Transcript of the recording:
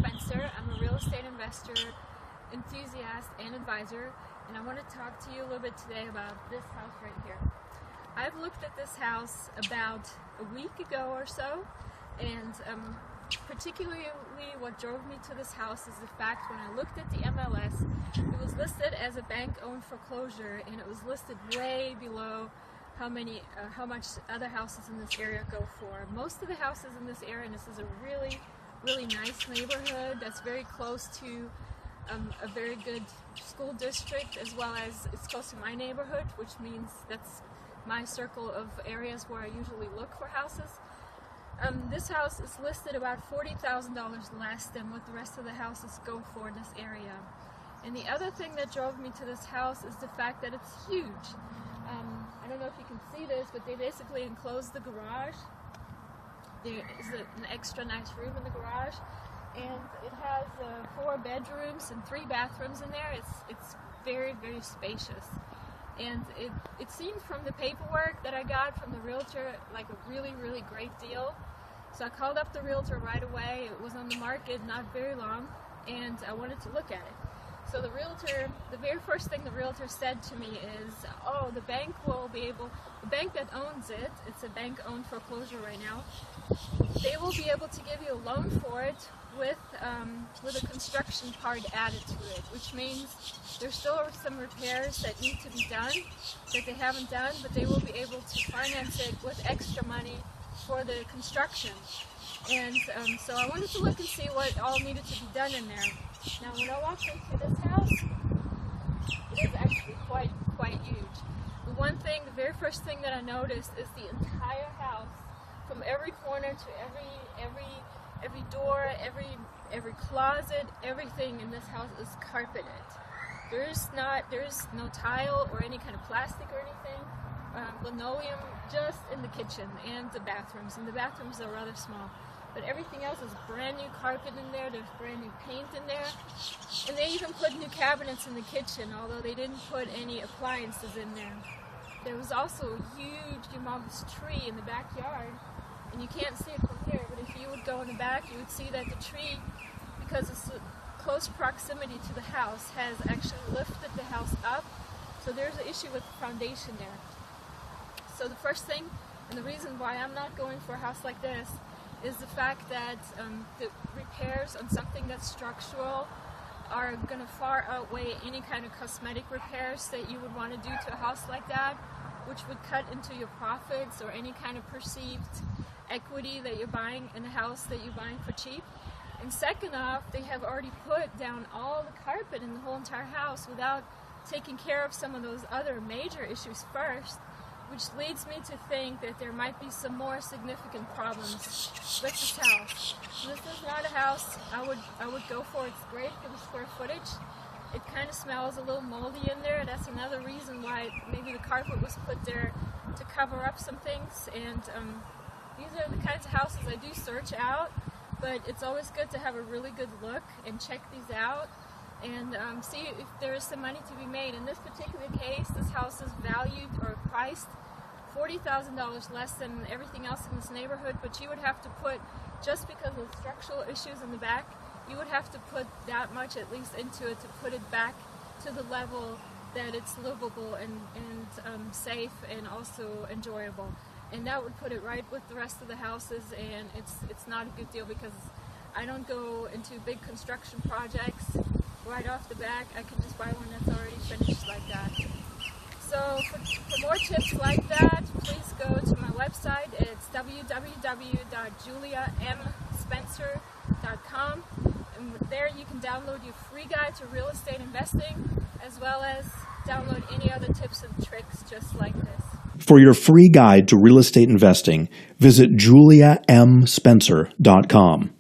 Spencer. I'm a real estate investor, enthusiast, and advisor, and I want to talk to you a little bit today about this house right here. I've looked at this house about a week ago or so, and particularly what drove me to this house is the fact when I looked at the MLS, it was listed as a bank-owned foreclosure, and it was listed way below how much other houses in this area go for. Most of the houses in this area, and this is a really nice neighborhood that's very close to a very good school district, as well as it's close to my neighborhood, which means that's my circle of areas where I usually look for houses. This house is listed about $40,000 less than what the rest of the houses go for in this area. And the other thing that drove me to this house is the fact that it's huge. I don't know if you can see this, but they basically enclosed the garage. There is an extra nice room in the garage, and it has 4 bedrooms and 3 bathrooms in there. It's very spacious, and it seemed from the paperwork that I got from the realtor like a really great deal. So I called up the realtor right away. It was on the market not very long, and I wanted to look at it. So the very first thing the realtor said to me is, oh, the bank that owns it, it's a bank-owned foreclosure right now, they will be able to give you a loan for it with a construction part added to it, which means there's still some repairs that need to be done that they haven't done, but they will be able to finance it with extra money for the construction. And so I wanted to look and see what all needed to be done in there. Now, when I walked into this house, it is actually quite huge. The very first thing that I noticed is the entire house, from every corner to every door, every closet, everything in this house is carpeted. There is no tile or any kind of plastic or anything. Linoleum just in the kitchen and the bathrooms are rather small. But everything else is brand new carpet in there, there's brand new paint in there, and they even put new cabinets in the kitchen, although they didn't put any appliances in there. There was also a huge, humongous tree in the backyard, and you can't see it from here, but if you would go in the back, you would see that the tree, because it's close proximity to the house, has actually lifted the house up, so there's an issue with the foundation there. So the first thing, and the reason why I'm not going for a house like this, is the fact that the repairs on something that's structural are going to far outweigh any kind of cosmetic repairs that you would want to do to a house like that, which would cut into your profits or any kind of perceived equity that you're buying in a house that you're buying for cheap. And second off, they have already put down all the carpet in the whole entire house without taking care of some of those other major issues first, which leads me to think that there might be some more significant problems with this house. This is not a house I would go for. It's great for the square footage. It kind of smells a little moldy in there. That's another reason why maybe the carpet was put there to cover up some things. And these are the kinds of houses I do search out, but it's always good to have a really good look and check these out and see if there is some money to be made. In this particular case, this house is valued or priced $40,000 less than everything else in this neighborhood, but you would have to put, just because of structural issues in the back, you would have to put that much at least into it to put it back to the level that it's livable and safe and also enjoyable. And that would put it right with the rest of the houses, and it's not a good deal because I don't go into big construction projects right off the back. I can just buy one that's already finished like that. So for more tips like that, please go to my website. It's www.juliamspencer.com, and there you can download your free guide to real estate investing, as well as download any other tips and tricks just like this. For your free guide to real estate investing, visit juliamspencer.com.